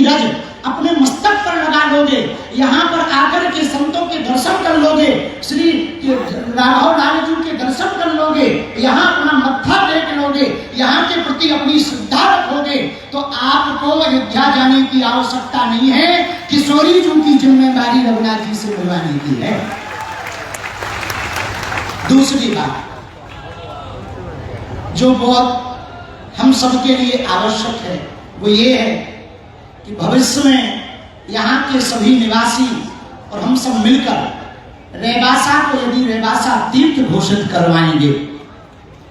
तिलक अपने मस्तक पर लगा लोगे, यहाँ पर आकर के संतों के दर्शन कर लोगे, श्री राघव लाल जी के दर्शन कर लोगे, यहाँ अपना मत्था टेक लोगे, यहाँ के प्रति अपनी श्रद्धा रखोगे, तो आपको अयोध्या जाने की आवश्यकता नहीं है। किशोरी जी की जिम्मेदारी रघुनाथ जी से मिलवाने की है। दूसरी बात जो बहुत हम सबके लिए आवश्यक है वो ये है कि भविष्य में यहाँ के सभी निवासी और हम सब मिलकर रेवासा को यदि रेवासा तीर्थ घोषित करवाएंगे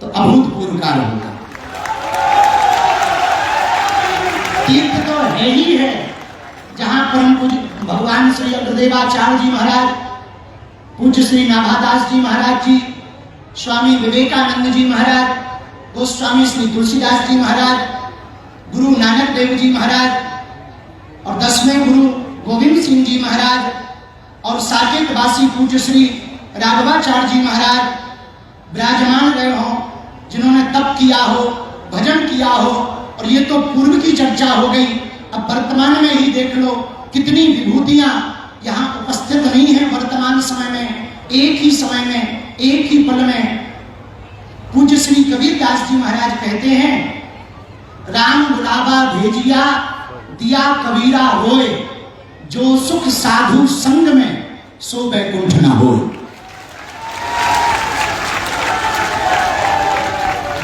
तो अभूतपूर्व कार्य होगा। तीर्थ तो है ही है, जहां परम पूज्य भगवान श्री अग्रदेवाचार्य जी महाराज, पूज्य श्री नाभादास जी महाराज जी, स्वामी विवेकानंद जी महाराज, गोस्वामी श्री तुलसीदास जी महाराज, गुरु नानक देव जी महाराज और 10वें गुरु गोविंद सिंह जी महाराज और साकेत वासी पूज्य श्री राघवाचार्य जी महाराज विराजमान रहे हों, जिन्होंने तप किया हो, भजन किया हो। और ये तो पूर्व की चर्चा हो गई, अब वर्तमान में ही देख लो कितनी विभूतियां यहाँ उपस्थित नहीं है। वर्तमान समय में एक ही समय में एक ही पल में पूज्य श्री कबीरदास जी महाराज कहते हैं, राम बुलावा भेजिया दिया कबीरा होए, जो सुख साधु संग में सो बैकुंठ न होए।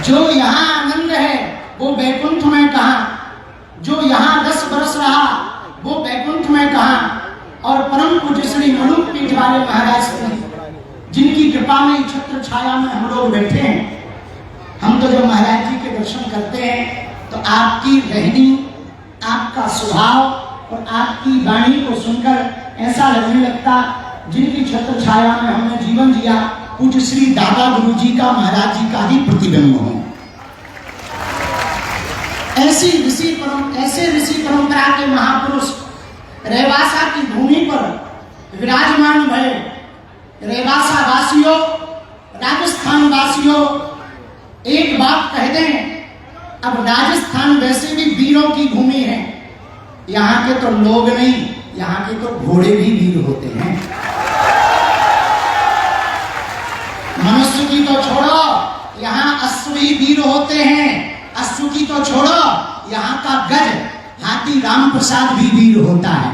जो यहाँ आनंद है वो बैकुंठ में कहाँ, जो यहाँ रस बरस रहा वो बैकुंठ में कहाँ। और परम पूज्य श्री मलुक पीठ वाले महाराज जिनकी कृपा में छत्र छाया में हम लोग बैठे हैं, हम तो जब महाराज जी के दर्शन करते हैं तो आपकी रहनी, आपका स्वभाव और आपकी वाणी को सुनकर ऐसा लगने लगता जिनकी छत्र छाया में हमने जीवन जिया पूज्य श्री दादा गुरु जी का, महाराज जी का ही प्रतिबिंब हो। ऐसे ऋषि परंपरा के महापुरुष रेवासा की भूमि पर विराजमान भये। रेवासा वासियों, राजस्थान वासियों, एक बात कह दें, अब राजस्थान वैसे भी वीरों की भूमि है। यहाँ के तो लोग नहीं, यहाँ के तो घोड़े भी वीर होते हैं। मनुष्य की तो छोड़ो, यहाँ अश्व ही वीर होते हैं। अश्व की तो छोड़ो, यहाँ का गज हाथी राम प्रसाद भी वीर होता है।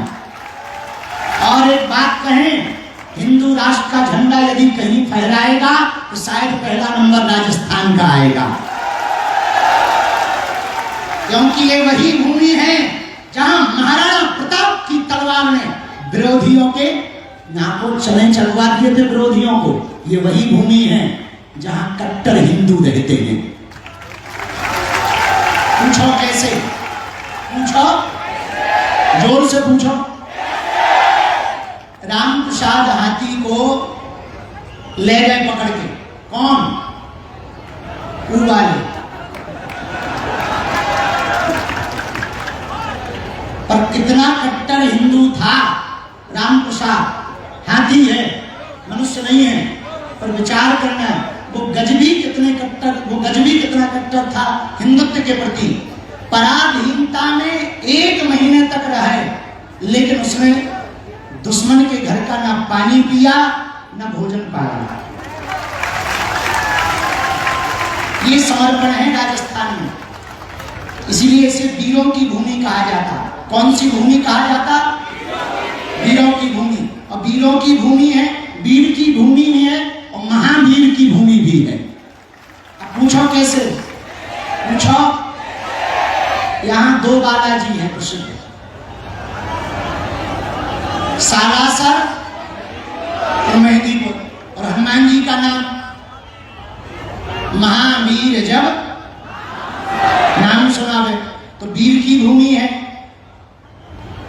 और एक बात कहें, हिंदू राष्ट्र का झंडा यदि कहीं फहराएगा तो शायद पहला नंबर राजस्थान का आएगा, क्योंकि ये वही भूमि है जहां महाराणा प्रताप की तलवार ने विरोधियों के नाकों चले चलवा दिए थे विरोधियों को। ये वही भूमि है जहां कट्टर हिंदू रहते हैं। पूछो कैसे? पूछो, जोर से पूछो। राम प्रसाद हाथी को ले गए पकड़ के, कौन? वाले। पर कितना कट्टर हिंदू था राम प्रसाद। हाथी है, मनुष्य नहीं है, पर विचार करना वो गजबी कितना कट्टर था हिंदुत्व के प्रति। पराधीनता में 1 महीने तक रहे, लेकिन उसने दुश्मन के घर का ना पानी पिया ना भोजन पाया। ये समर्पण है राजस्थान में, इसीलिए इसे वीरों की भूमि कहा जाता। कौन सी भूमि कहा जाता? वीरों की भूमि। और वीरों की भूमि है, वीर की भूमि भी है और महावीर की भूमि भी है। अब पूछो कैसे? पूछो। यहाँ 2 बालाजी हैं प्रसिद्ध, सालासर और मेहंदीपुर। और हनुमान जी का नाम महावीर, जब नाम सुनावे तो वीर की भूमि है,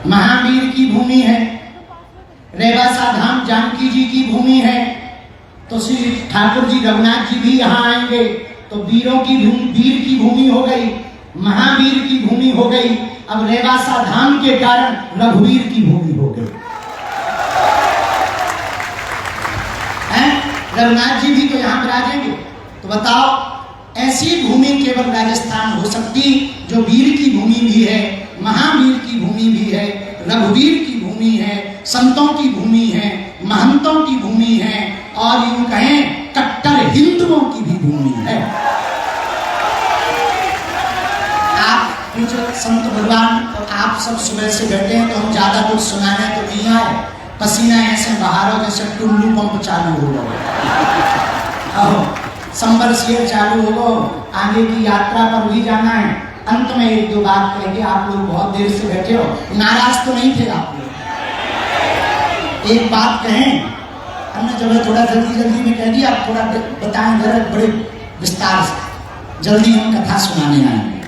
महावीर की भूमि है। रेवासा धाम जानकी जी की भूमि है, तो श्री ठाकुर जी रघुनाथ जी भी यहाँ आएंगे, तो वीरों की भूमि, वीर की भूमि हो गई, महावीर की भूमि हो गई। अब रेवासा धाम के कारण रघुवीर की भूमि हो गई। रघुनाथ जी भी तो यहाँ विराजेंगे। तो बताओ, ऐसी भूमि केवल राजस्थान हो सकती जो वीर की भूमि भी है, महावीर की भूमि भी रघुवीर की भूमि है, संतों की भूमि है, महंतों की भूमि है, और यूं कहें कट्टर हिंदुओं की भी भूमि है। आप कुछ संत भगवान और आप सब सुबह से बैठे हैं तो हम ज्यादा कुछ सुनाने तो नहीं आए, पसीना ऐसे बहारो जैसे टुल्लू पंप चालू हो गए, संबर शेर चालू हो गो, आगे की यात्रा पर भी जाना है। अंत में एक दो बात कहेंगे, आप लोग बहुत देर से बैठे हो, नाराज तो नहीं थे आप लोग? एक बात कहें, हमने जब थोड़ा जल्दी जल्दी में कह दिया, आप थोड़ा बताएं जरा बड़े विस्तार से, जल्दी हम कथा सुनाने आएंगे।